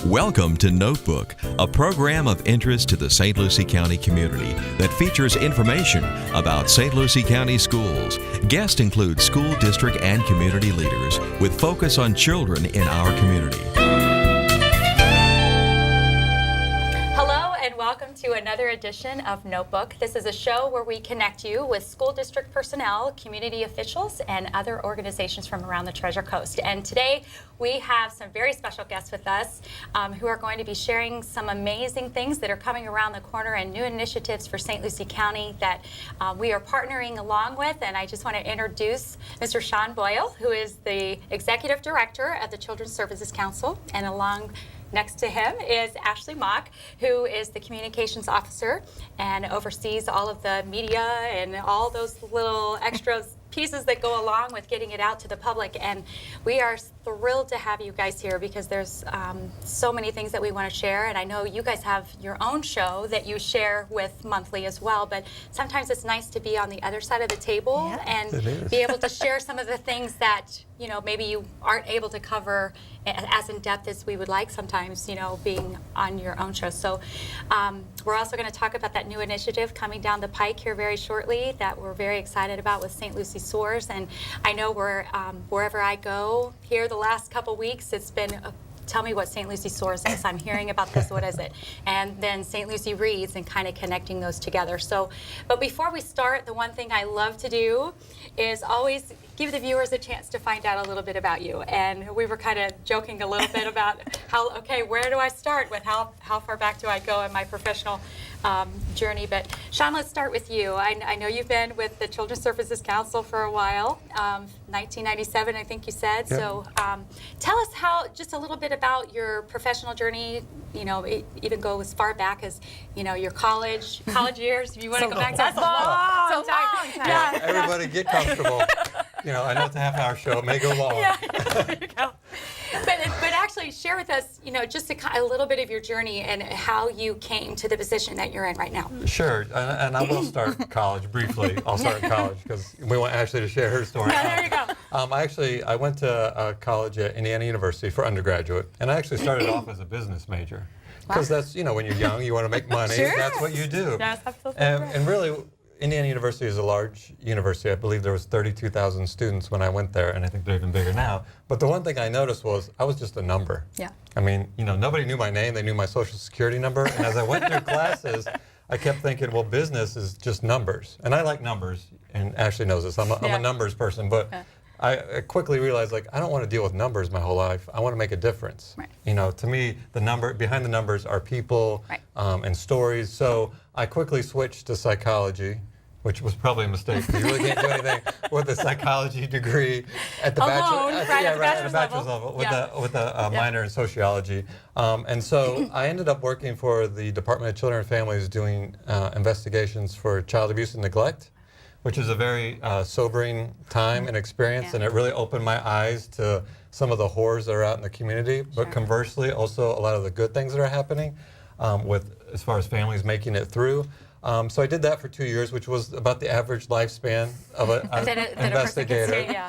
Welcome to Notebook, a program of interest to the St. Lucie County community that features information about St. Lucie County schools. Guests include school district and community leaders with focus on children in our community. Welcome to another edition of Notebook. This is a show where we connect you with school district personnel, community officials, and other organizations from around the Treasure Coast. And today we have some very special guests with us who are going to be sharing some amazing things that are coming around the corner and new initiatives for St. Lucie County that we are partnering along with. And I just want to introduce Mr. Sean Boyle, who is the Executive Director of the Children's Services Council, and next to him is Ashley Mock, who is the Communications Officer and oversees all of the media and all those little extras pieces that go along with getting it out to the public. And we are thrilled to have you guys here because there's so many things that we want to share. And I know you guys have your own show that you share with monthly as well, but sometimes it's nice to be on the other side of the table and be able to share some of the things that, you know, maybe you aren't able to cover as in depth as we would like sometimes, you know, being on your own show. So we're also going to talk about that new initiative coming down the pike here very shortly that we're very excited about with St. Lucie Soars. And I know wherever I go here the last couple weeks, it's been tell me what St. Lucie Soars is. I'm hearing about this. What is it? And then St. Lucie Reads and kind of connecting those together. So, but before we start, the one thing I love to do is always give the viewers a chance to find out a little bit about you. And we were kind of joking a little bit about where do I start with how far back do I go in my professional journey. But Sean, let's start with you. I know you've been with the Children's Services Council for a while, 1997, I think you said. Yep. So tell us just a little bit about your professional journey. You know, even go as far back as, you know, your college years. If you want to go back, that's long time. Yeah, everybody get comfortable. You know, I know it's a half-hour show. It may go long. Yeah, there you go. But actually share with us, you know, just a little bit of your journey and how you came to the position that you're in right now. Sure, and I will start college briefly. I'll start in college because we want Ashley to share her story. Yeah, there you go. I went to college at Indiana University for undergraduate, and I actually started off as a business major because that's, you know, when you're young, you want to make money. Sure. That's what you do. Yes, absolutely. And really, Indiana University is a large university. I believe there was 32,000 students when I went there, and I think they're even bigger now. But the one thing I noticed was I was just a number. Yeah. I mean, you know, nobody knew my name. They knew my social security number. And as I went through classes, I kept thinking, well, business is just numbers. And I like numbers, and Ashley knows this. I'm a numbers person, but I quickly realized, like, I don't want to deal with numbers my whole life. I want to make a difference. Right. You know, to me, behind the numbers are people and stories. So I quickly switched to psychology, which was probably a mistake. You really can't do anything with a psychology degree at the bachelor's level with a minor in sociology. And so I ended up working for the Department of Children and Families doing investigations for child abuse and neglect, which is a very sobering time and experience, and it really opened my eyes to some of the horrors that are out in the community, but conversely, also a lot of the good things that are happening as far as families making it through. So I did that for 2 years, which was about the average lifespan of an investigator.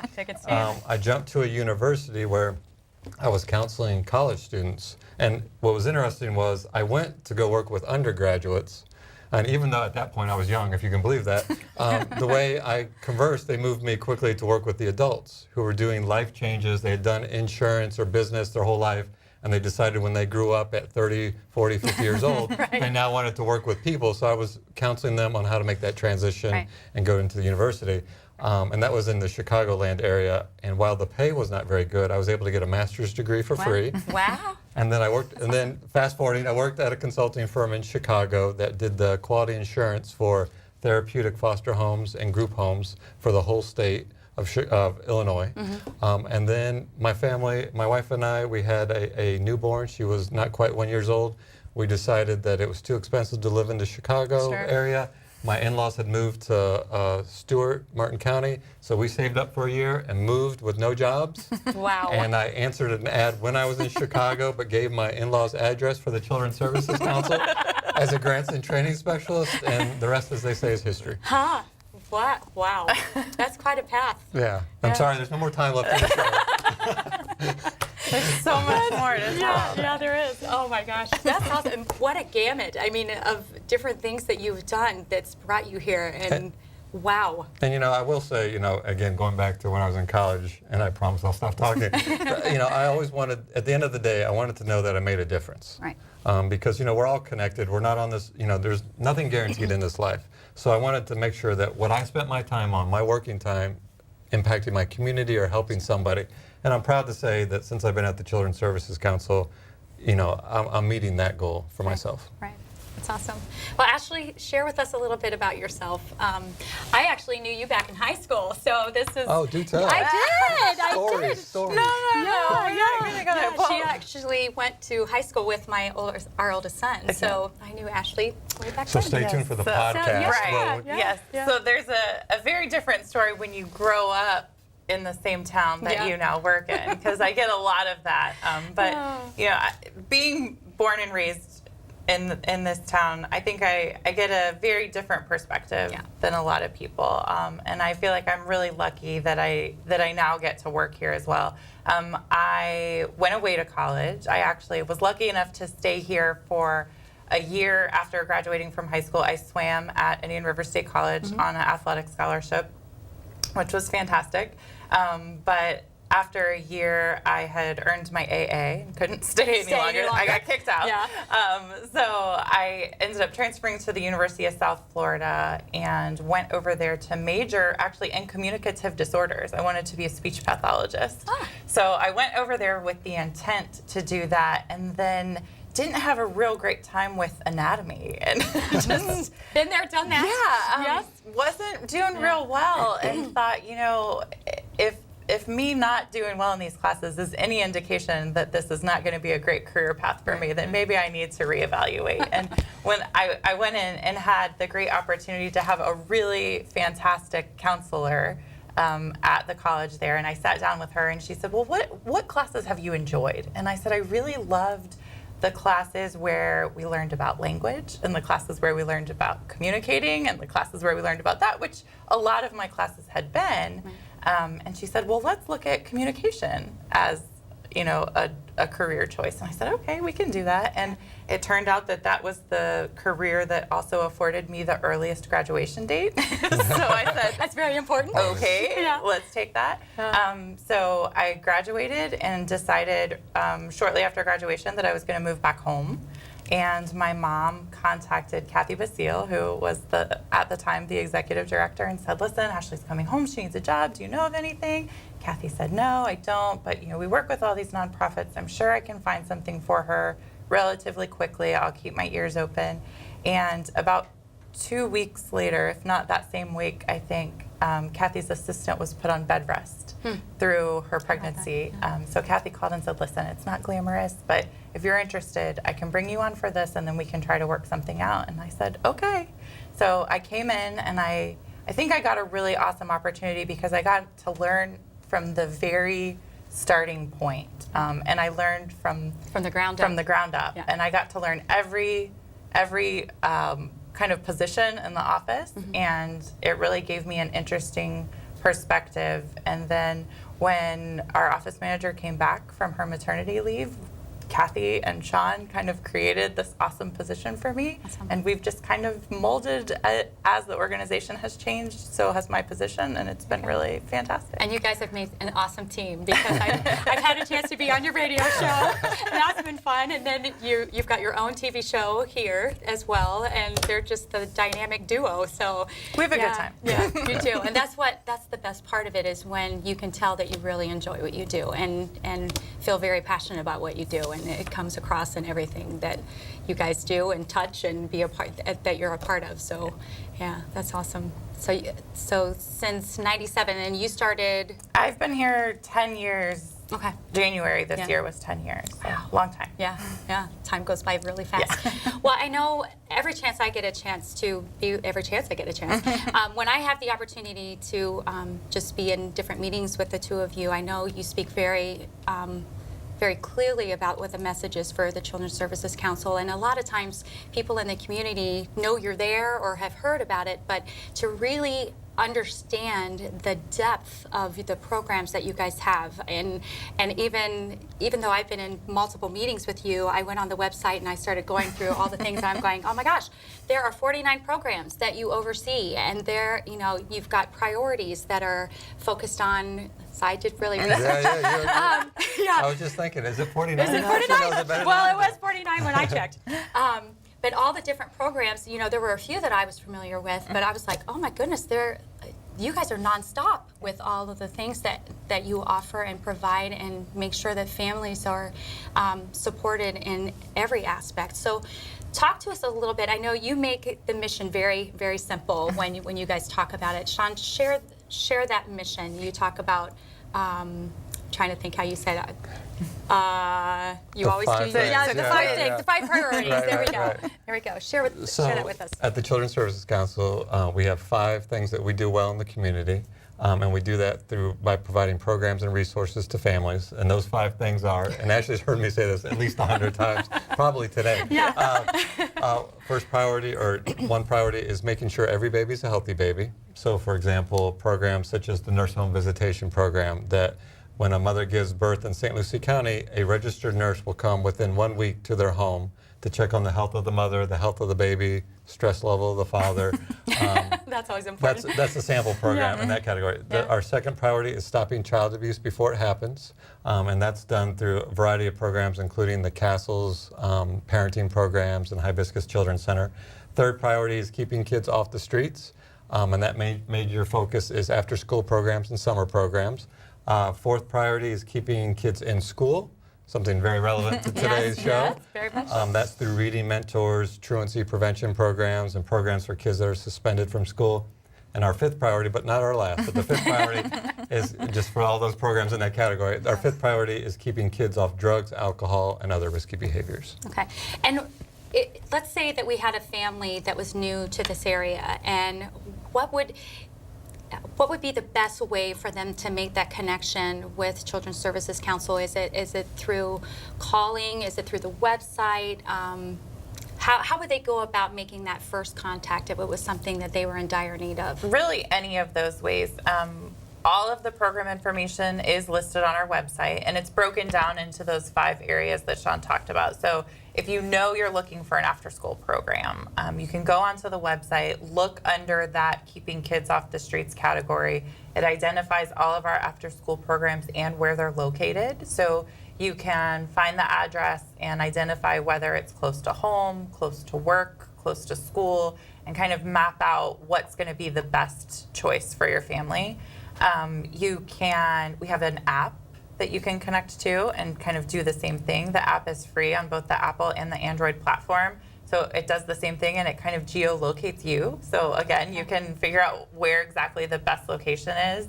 I jumped to a university where I was counseling college students, and what was interesting was I went to go work with undergraduates. And even though at that point I was young, if you can believe that, the way I conversed, they moved me quickly to work with the adults who were doing life changes. They had done insurance or business their whole life, and they decided when they grew up at 30, 40, 50 years old, they now wanted to work with people. So I was counseling them on how to make that transition and go into the university. And that was in the Chicagoland area. And while the pay was not very good, I was able to get a master's degree for free. Wow. And then fast forwarding, I worked at a consulting firm in Chicago that did the quality insurance for therapeutic foster homes and group homes for the whole state of Illinois. And then my family, my wife and I, we had a newborn. She was not quite 1 year old. We decided that it was too expensive to live in the Chicago area. My in-laws had moved to Stewart, Martin County, so we saved up for a year and moved with no jobs. Wow. And I answered an ad when I was in Chicago, but gave my in-laws' address for the Children's Services Council as a grants and training specialist, and the rest, as they say, is history. Huh. What? Wow. That's quite a path. Yeah. I'm sorry, there's no more time left in the show. There's so much more to tell. Yeah, there is. Oh my gosh, that's awesome. And what a gamut, I mean, of different things that you've done that's brought you here, and wow. And I will say, again, going back to when I was in college, and I promise I'll stop talking, but, I always wanted, at the end of the day, I wanted to know that I made a difference. Right. Because, we're all connected. We're not on this, there's nothing guaranteed in this life. So I wanted to make sure that what I spent my time on, my working time, impacting my community or helping somebody. And I'm proud to say that since I've been at the Children's Services Council, I'm meeting that goal for myself. Right. That's awesome. Well, Ashley, share with us a little bit about yourself. I actually knew you back in high school, so this is... Oh, do tell. I did. Stories. No. She actually went to high school with our oldest son, Okay. so I knew Ashley way back So then. stay tuned for the podcast. Right. Well, Yes. So there's a very different story when you grow up in the same town that you now work in, because I get a lot of that. Being born and raised in this town, I think I get a very different perspective than a lot of people, and I feel like I'm really lucky that I now get to work here as well. I went away to college. I actually was lucky enough to stay here for a year after graduating from high school. I swam at Indian River State College on an athletic scholarship, which was fantastic. But after a year, I had earned my AA and couldn't stay any longer. I got kicked out. So I ended up transferring to the University of South Florida and went over there to major actually in communicative disorders. I wanted to be a speech pathologist. So I went over there with the intent to do that, and then didn't have a real great time with anatomy, and just been there, done that. Wasn't doing real well, and thought, if me not doing well in these classes is any indication that this is not going to be a great career path for me, then maybe I need to reevaluate. And when I went in and had the great opportunity to have a really fantastic counselor at the college there, and I sat down with her, and she said, well, what classes have you enjoyed? And I said, I really loved the classes where we learned about language, and the classes where we learned about communicating, and the classes where we learned about that, which a lot of my classes had been. And she said, well, let's look at communication as, a career choice. And I said, okay, we can do that. And it turned out that was the career that also afforded me the earliest graduation date. So I said, That's very important. okay, let's take that. So I graduated and decided shortly after graduation that I was going to move back home. And my mom contacted Kathy Basile, who was at the time the executive director, and said, listen, Ashley's coming home. She needs a job. Do you know of anything? Kathy said, no, I don't. But we work with all these nonprofits. I'm sure I can find something for her relatively quickly. I'll keep my ears open. And about 2 weeks later, if not that same week, I think, Kathy's assistant was put on bed rest through her pregnancy. So Kathy called and said, listen, it's not glamorous, but if you're interested, I can bring you on for this, and then we can try to work something out. And I said, okay. So I came in, and I think I got a really awesome opportunity because I got to learn from the very starting point. And I learned from the ground up. Yeah. And I got to learn every kind of position in the office, and it really gave me an interesting perspective. And then when our office manager came back from her maternity leave, Kathy and Sean kind of created this awesome position for me. Awesome. And we've just kind of molded it as the organization has changed, so has my position, and it's been really fantastic. And you guys have made an awesome team, because I've had a chance to be on your radio show, and that's been fun. And then you've got your own TV show here as well, and they're just the dynamic duo. So we have a good time. Yeah, you do. And that's the best part of it, is when you can tell that you really enjoy what you do and feel very passionate about what you do. And it comes across in everything that you guys do and touch and be a part that you're a part of. So, yeah, that's awesome. So since '97, and you started. I've been here 10 years. Okay. January this year was 10 years. So long time. Yeah. Time goes by really fast. Yeah. Well, I know every chance I get a chance, when I have the opportunity to just be in different meetings with the two of you, I know you speak very clearly about what the message is for the Children's Services Council. And a lot of times people in the community know you're there or have heard about it, but to really understand the depth of the programs that you guys have. And even though I've been in multiple meetings with you, I went on the website and I started going through all the things, and I'm going, oh my gosh, there are 49 programs that you oversee, and there, you've got priorities that are focused on. So I did really research. Yeah. I was just thinking, is it 49? Is it 49? Well, it was 49 when I checked. But all the different programs, there were a few that I was familiar with, but I was like, oh my goodness, you guys are nonstop with all of the things that you offer and provide, and make sure that families are supported in every aspect. So talk to us a little bit. I know you make the mission very, very simple when you guys talk about it. Sean, share that mission. You talk about, trying to think how you say that. You always do. The 5 things, the 5 priorities. There we go. There we go. Share that with us. At the Children's Services Council, we have 5 things that we do well in the community, and we do that by providing programs and resources to families. And those 5 things are, and Ashley's heard me say this at least 100 times, probably today. First priority, or one priority, is making sure every baby's a healthy baby. So, for example, programs such as the Nurse Home Visitation Program, that when a mother gives birth in St. Lucie County, a registered nurse will come within 1 week to their home to check on the health of the mother, the health of the baby, stress level of the father. That's always important. That's a sample program in that category. Our second priority is stopping child abuse before it happens, and that's done through a variety of programs, including the Castles parenting programs and Hibiscus Children's Center. Third priority is keeping kids off the streets, and that major focus is after-school programs and summer programs. Fourth priority is keeping kids in school, something very relevant to today's show. Yes, very much. That's through reading mentors, truancy prevention programs, and programs for kids that are suspended from school. And our fifth priority, but not our last, but the fifth priority is, just for all those programs in that category, our fifth priority is keeping kids off drugs, alcohol, and other risky behaviors. Okay. And let's say that we had a family that was new to this area, and what would be the best way for them to make that connection with Children's Services Council? Is it through calling? Is it through the website? How would they go about making that first contact if it was something that they were in dire need of? Really, any of those ways. All of the program information is listed on our website, and it's broken down into those 5 areas that Sean talked about. So if you know you're looking for an after-school program, you can go onto the website, look under that Keeping Kids Off the Streets category. It identifies all of our after-school programs and where they're located. So you can find the address and identify whether it's close to home, close to work, close to school, and kind of map out what's going to be the best choice for your family. We have an app that you can connect to and kind of do the same thing. The app is free on both the Apple and the Android platform. So it does the same thing, and it kind of geolocates you. So again, you can figure out where exactly the best location is.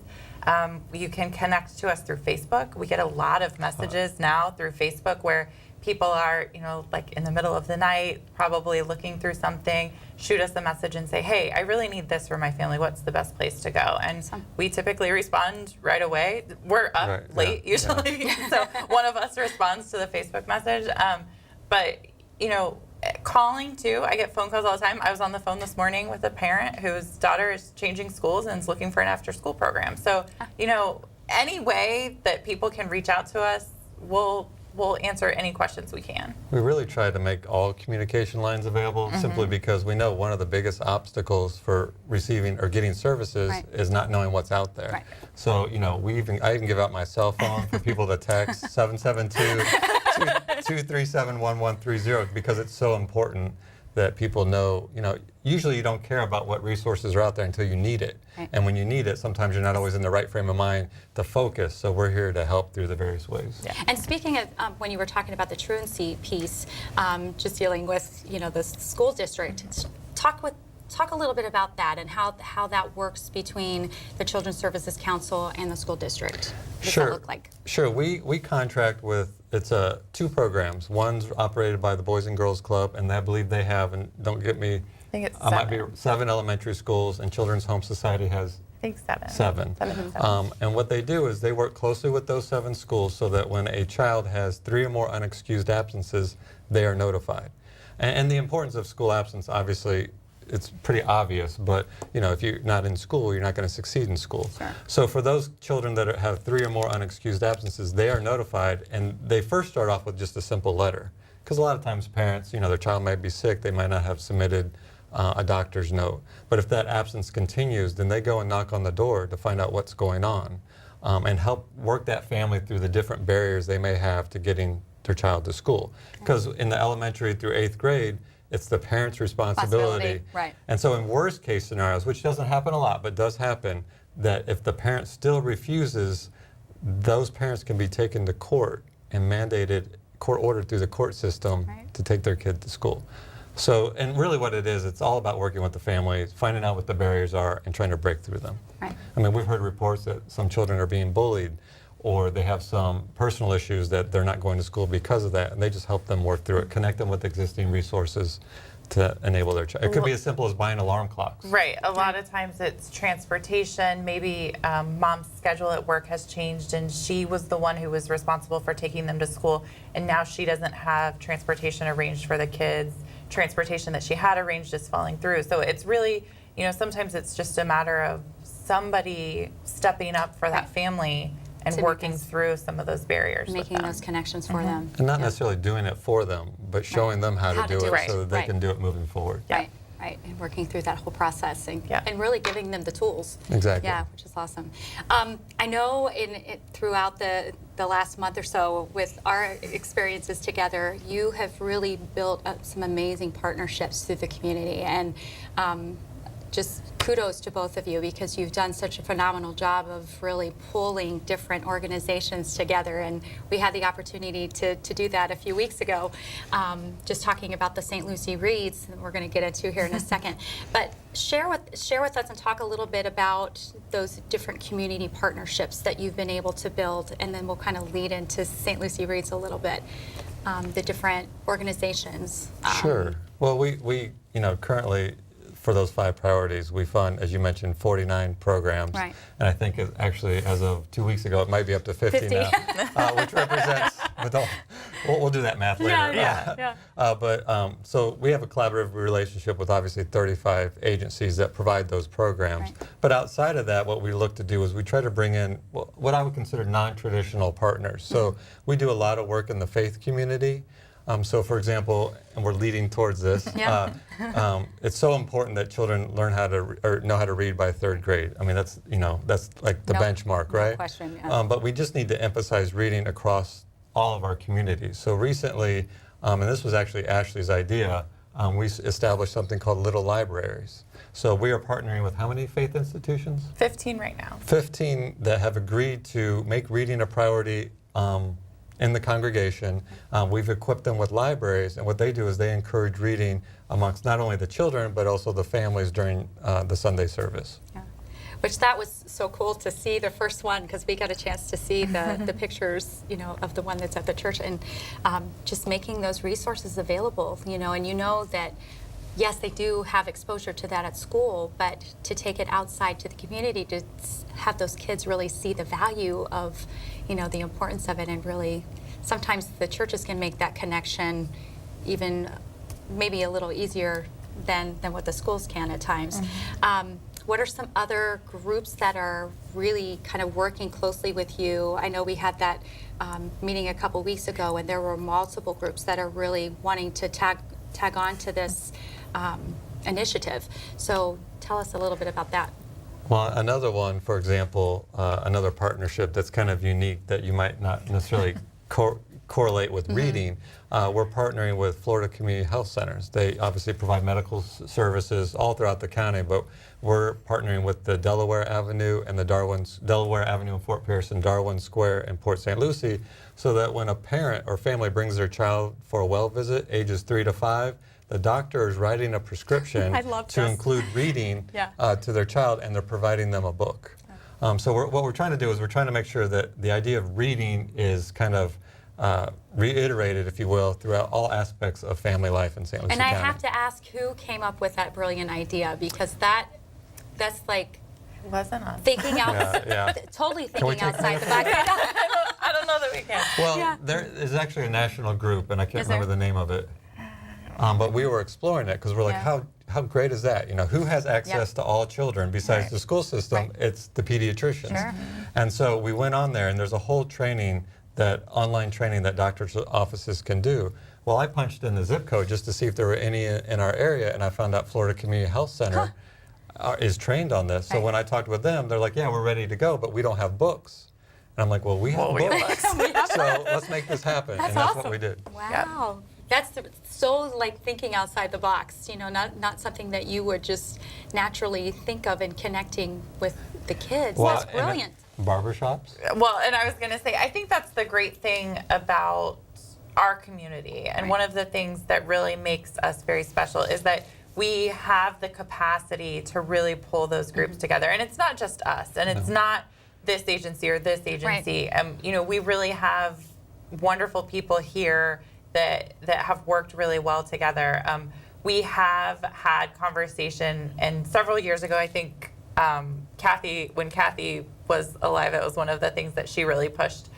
You can connect to us through Facebook. We get a lot of messages now through Facebook where people are, like in the middle of the night, probably looking through something, shoot us a message and say, hey, I really need this for my family. What's the best place to go? And we typically respond right away. We're up late usually, so one of us responds to the Facebook message. But, calling too, I get phone calls all the time. I was on the phone this morning with a parent whose daughter is changing schools and is looking for an after-school program. So, any way that people can reach out to us, we'll answer any questions we can. We really try to make all communication lines available, simply because we know one of the biggest obstacles for receiving or getting services is not knowing what's out there. Right. So, I even give out my cell phone for people to text 772-237-1130, because it's so important that people know, usually you don't care about what resources are out there until you need it. Right. And when you need it, sometimes you're not always in the right frame of mind to focus. So we're here to help through the various ways. Yeah. And speaking of, when you were talking about the truancy piece, just dealing with, the school district, talk a little bit about that and how that works between the Children's Services Council and the school district. What does that look like? Sure. We contract with, it's 2 programs. One's operated by the Boys and Girls Club, and I believe they have, and don't get me, I think it's 7. Might be 7 elementary schools, and Children's Home Society has I think 7. 7. And what they do is they work closely with those 7 schools so that when a child has 3 or more unexcused absences, they are notified. And the importance of school absence, obviously, it's pretty obvious, but if you're not in school, you're not going to succeed in school. Sure. So for those children that have 3 or more unexcused absences, they are notified, and they first start off with just a simple letter. Because a lot of times parents, their child might be sick, they might not have submitted a doctor's note. But if that absence continues, then they go and knock on the door to find out what's going on, and help work that family through the different barriers they may have to getting their child to school. Because in the elementary through 8th grade, it's the parent's responsibility. Right. And so in worst case scenarios, which doesn't happen a lot, but does happen, that if the parent still refuses, those parents can be taken to court and mandated, court ordered through the court system to take their kid to school. So, and really what it is, it's all about working with the family, finding out what the barriers are and trying to break through them. Right. I mean, we've heard reports that some children are being bullied, or they have some personal issues that they're not going to school because of that, and they just help them work through it, connect them with existing resources to enable their child. It could be as simple as buying alarm clocks. Right. A lot of times it's transportation. Maybe mom's schedule at work has changed, and she was the one who was responsible for taking them to school, and now she doesn't have transportation arranged for the kids. Transportation that she had arranged is falling through. So it's really, sometimes it's just a matter of somebody stepping up for that family and working through some of those barriers. Making those connections for them. And not necessarily doing it for them, but showing them how to do it so that they can do it moving forward. Right, right, and working through that whole process and really giving them the tools. Exactly. Yeah, which is awesome. I know throughout the last month or so with our experiences together, you have really built up some amazing partnerships through the community, and just kudos to both of you, because you've done such a phenomenal job of really pulling different organizations together, and we had the opportunity to do that a few weeks ago, just talking about the St. Lucie Reads that we're going to get into here in a second. But share with us and talk a little bit about those different community partnerships that you've been able to build, and then we'll kind of lead into St. Lucie Reads a little bit, the different organizations. Sure. Well, we currently, for those 5 priorities, we fund, as you mentioned, 49 programs. Right. And I think actually, as of 2 weeks ago, it might be up to 50 now, which represents, we'll do that math later. So we have a collaborative relationship with obviously 35 agencies that provide those programs. Right. But outside of that, what we look to do is we try to bring in what I would consider non-traditional partners. So we do a lot of work in the faith community. So, for example, and we're leading towards this, it's so important that children learn how to or know how to read by 3rd grade. I mean, that's like the benchmark, right? No question, yeah. But we just need to emphasize reading across all of our communities. So recently, and this was actually Ashley's idea, we established something called Little Libraries. So we are partnering with how many faith institutions? 15 right now. 15 that have agreed to make reading a priority in the congregation. We've equipped them with libraries, and what they do is they encourage reading amongst not only the children, but also the families during the Sunday service. Yeah. Which that was so cool to see the first one, because we got a chance to see the pictures, of the one that's at the church, and just making those resources available, and that yes, they do have exposure to that at school, but to take it outside to the community, to have those kids really see the value of, the importance of it, and really, sometimes the churches can make that connection even maybe a little easier than what the schools can at times. What are some other groups that are really kind of working closely with you? I know we had that meeting a couple weeks ago, and there were multiple groups that are really wanting to tag on to this initiative. So tell us a little bit about that. Well, another one, for example, another partnership that's kind of unique that you might not necessarily correlate with reading, we're partnering with Florida Community Health Centers. They obviously provide medical services all throughout the county, but we're partnering with the Delaware Avenue and the Delaware Avenue in Fort Pierce and Darwin Square in Port St. Lucie, so that when a parent or family brings their child for a well visit, ages 3 to 5, the doctor is writing a prescription to include reading to their child, and they're providing them a book. So what we're trying to do is we're trying to make sure that the idea of reading is kind of reiterated, if you will, throughout all aspects of family life in St. Lucie County. And I have to ask, who came up with that brilliant idea? Because that's like Wasn't us. thinking out, totally thinking outside the box. I don't know that we can. Well, there is actually a national group, and I can't remember the name of it. But we were exploring it because we're like, how great is that? You know, who has access to all children besides the school system? It's the pediatricians. Sure. And so we went on there, and there's a whole training, that online training that doctors' offices can do. Well, I punched in the zip code just to see if there were any in our area, and I found out Florida Community Health Center is trained on this. So when I talked with them, they're like, yeah, we're ready to go, but we don't have books. And I'm like, well, we have books. So let's make this happen. That's and that's awesome. what we did. Wow. That's so like thinking outside the box, you know, not something that you would just naturally think of in connecting with the kids. Well, That's brilliant. Barbershops? Well, and I was going to say, I think that's the great thing about our community. And one of the things that really makes us very special is that we have the capacity to really pull those groups together. And it's not just us, and it's not this agency or this agency. You know, we really have wonderful people here that have worked really well together. We have had conversation, and several years ago, I think when Kathy was alive, it was one of the things that she really pushed,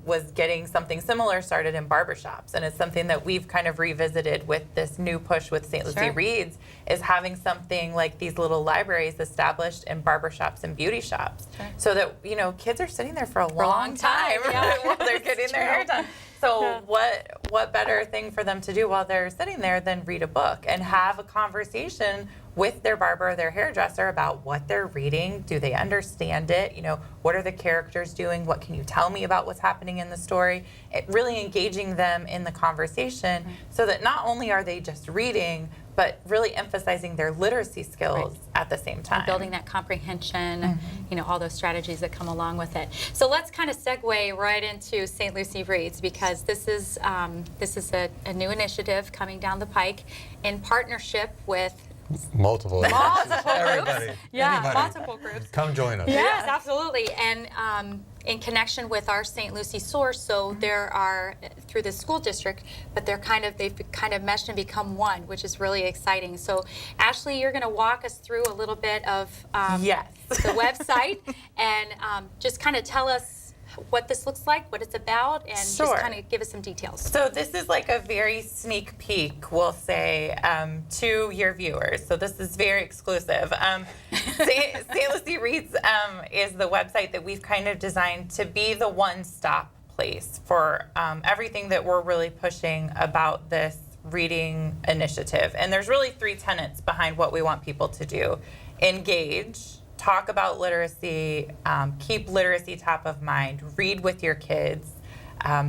was getting something similar started in barbershops. And it's something that we've kind of revisited with this new push with St. Lucie Reads, is having something like these little libraries established in barbershops and beauty shops. So that, you know, kids are sitting there for a long time while they're getting their hair done. So what better thing for them to do while they're sitting there than read a book and have a conversation with their barber or their hairdresser about what they're reading. Do they understand it? You know, what are the characters doing? What can you tell me about what's happening in the story? Really engaging them in the conversation so that not only are they just reading, but really emphasizing their literacy skills at the same time. And building that comprehension, you know, all those strategies that come along with it. So let's kind of segue right into St. Lucie Reads, because this is a new initiative coming down the pike in partnership with Multiple everybody. Yeah, Anybody. multiple groups. Come join us. Yes, absolutely. And in connection with our St. Lucie source, so there are, through the school district, but they've kind of meshed and become one, which is really exciting. So Ashley, you're going to walk us through a little bit of the website and just kind of tell us what this looks like, what it's about, and just kind of give us some details. So this is like a very sneak peek, we'll say, to your viewers. So this is very exclusive. St. Lucie Reads is the website that we've kind of designed to be the one-stop place for everything that we're really pushing about this reading initiative. And there's really 3 tenets behind what we want people to do. Engage, talk about literacy, keep literacy top of mind, read with your kids,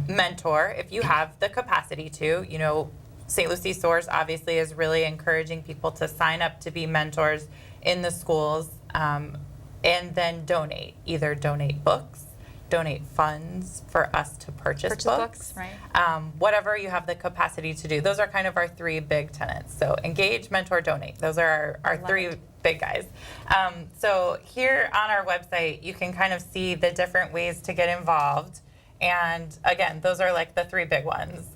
mentor if you have the capacity to. You know, St. Lucie Source obviously is really encouraging people to sign up to be mentors in the schools, and then donate. Either donate books, donate funds for us to purchase books. Whatever you have the capacity to do. Those are kind of our 3 big tenets. So engage, mentor, donate. Those are our 3 big guys. So here on our website, you can kind of see the different ways to get involved. And again, those are like the 3 big ones.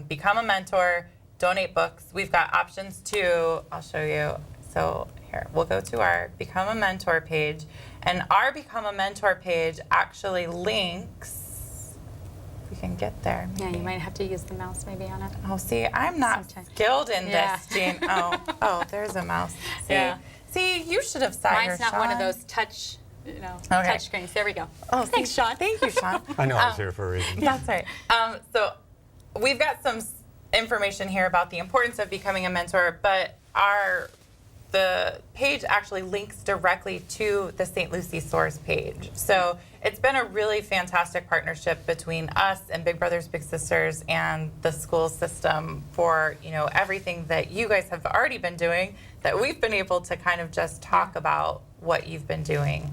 Become a mentor, donate books. We've got options too. I'll show you. So here, we'll go to our Become a Mentor page. And our Become a Mentor page actually links, if we can get there. Yeah, you might have to use the mouse maybe on it. Oh, see, I'm not skilled in this, Jean. Oh, there's a mouse. See, you should have cited Mine's not Sean. one of those touch screens. There we go. Oh, thanks, Sean. Thank you, Sean. I know I was here for a reason. That's right. So we've got some information here about the importance of becoming a mentor, but the page actually links directly to the St. Lucie Source page. So it's been a really fantastic partnership between us and Big Brothers Big Sisters and the school system for, you know, everything that you guys have already been doing, that we've been able to kind of just talk about what you've been doing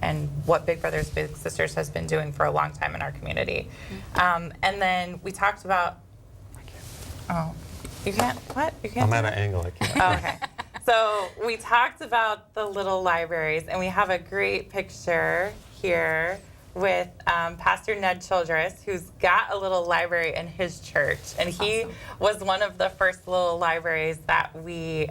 and what Big Brothers Big Sisters has been doing for a long time in our community. And then we talked about, you can't, what? You can't? I'm at an angle, I can't. Oh, okay. So we talked about the little libraries, and we have a great picture here with Pastor Ned Childress, who's got a little library in his church. And he was one of the first little libraries that we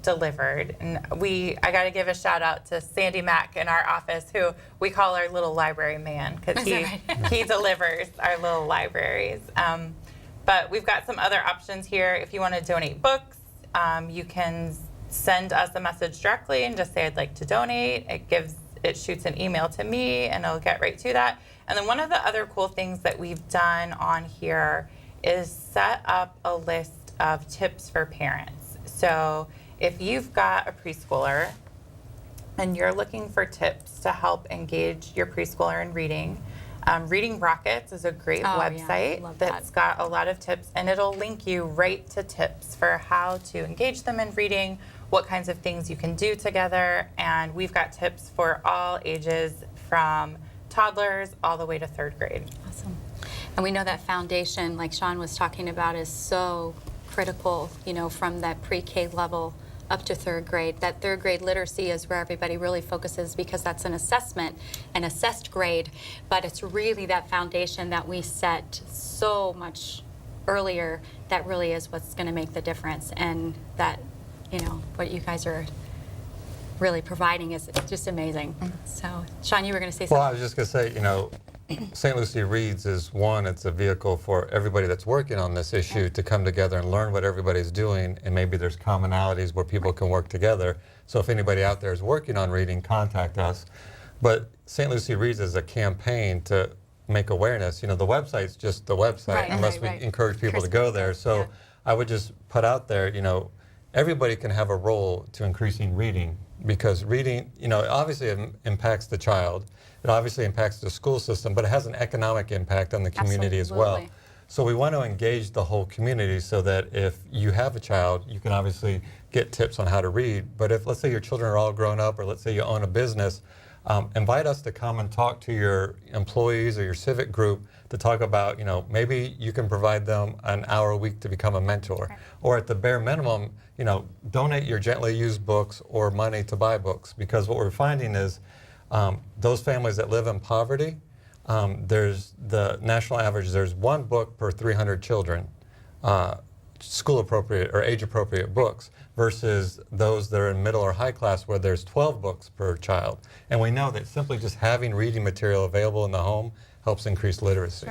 delivered. And I got to give a shout out to Sandy Mack in our office, who we call our little library man, because he delivers our little libraries. But we've got some other options here. If you want to donate books, you can send us a message directly and just say, I'd like to donate. It shoots an email to me, and it'll get right to that. And then one of the other cool things that we've done on here is set up a list of tips for parents. So if you've got a preschooler and you're looking for tips to help engage your preschooler in reading, Reading Rockets is a great website that's got a lot of tips, and it'll link you right to tips for how to engage them in reading, what kinds of things you can do together, and we've got tips for all ages from toddlers all the way to 3rd grade. Awesome. And we know that foundation, like Sean was talking about, is so critical, you know, from that pre-K level up to 3rd grade. That 3rd grade literacy is where everybody really focuses because that's an assessment, an assessed grade, but it's really that foundation that we set so much earlier that really is what's going to make the difference. And that, you know, what you guys are really providing is just amazing. So, Sean, you were going to say something. Well, I was just going to say, you know, St. Lucie Reads is one, it's a vehicle for everybody that's working on this issue to come together and learn what everybody's doing, and maybe there's commonalities where people can work together. So if anybody out there is working on reading, contact us. But St. Lucie Reads is a campaign to make awareness. You know, the website's just the website unless we encourage people to go there. So I would just put out there, you know, everybody can have a role to increasing reading, because reading, you know, obviously it impacts the child. It obviously impacts the school system, but it has an economic impact on the community as well. So we want to engage the whole community so that if you have a child, you can obviously get tips on how to read. But if, let's say, your children are all grown up, or let's say you own a business, invite us to come and talk to your employees or your civic group to talk about, you know, maybe you can provide them an hour a week to become a mentor. Or at the bare minimum, you know, donate your gently used books or money to buy books. Because what we're finding is those families that live in poverty, there's the national average, there's 1 book per 300 children, school appropriate or age appropriate books, versus those that are in middle or high class where there's 12 books per child. And we know that simply just having reading material available in the home helps increase literacy.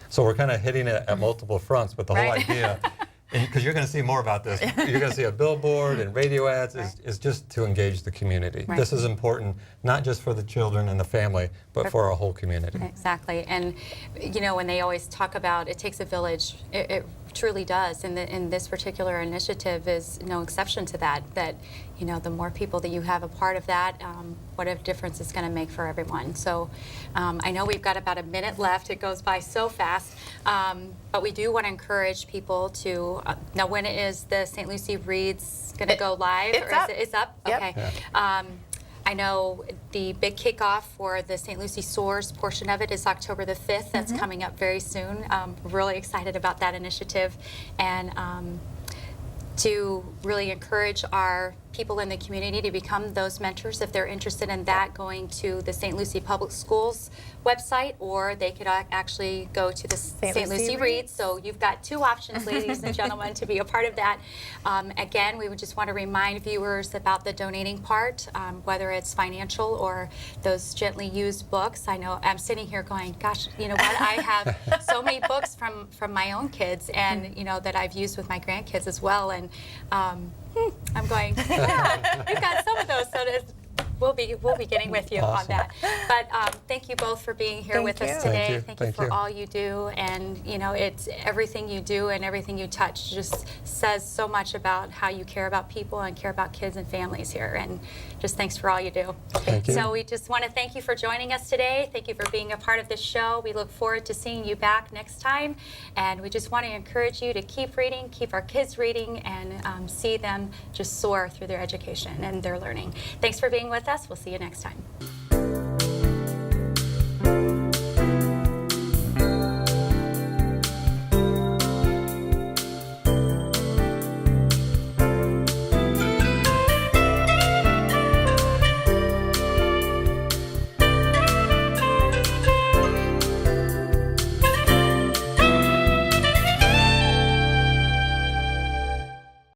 So we're kind of hitting it at multiple fronts, but the whole idea, because you're going to see more about this, you're going to see a billboard and radio ads, is just to engage the community. This is important, not just for the children and the family, but for our whole community. Exactly. And, you know, when they always talk about it takes a village, it truly does. And this particular initiative is no exception to that, that, you know, the more people that you have a part of that, what a difference it's going to make for everyone. So I know we've got about a minute left. It goes by so fast. But we do want to encourage people to, now when is the St. Lucie Reads going to go live? It's up? Yep. Okay. I know the big kickoff for the St. Lucie Soars portion of it is October the 5th. That's coming up very soon. Really excited about that initiative, and to really encourage our people in the community to become those mentors. If they're interested in that, going to the St. Lucie Public Schools website, or they could actually go to the St. Lucie Reads. So you've got 2 options, ladies and gentlemen, to be a part of that. Again, we would just want to remind viewers about the donating part, whether it's financial or those gently used books. I know I'm sitting here going, gosh, you know what? I have so many books from my own kids, and you know, that I've used with my grandkids as well. And I'm going, yeah, we've got some of those, so we'll be getting with you on that. But thank you both for being here with us today. Thank you for all you do, and you know, it's everything you do and everything you touch just says so much about how you care about people and care about kids and families here. And just thanks for all you do. Thank you. So we just want to thank you for joining us today. Thank you for being a part of this show. We look forward to seeing you back next time, and we just want to encourage you to keep reading, keep our kids reading, and see them just soar through their education and their learning. Thanks for being with us. We'll see you next time.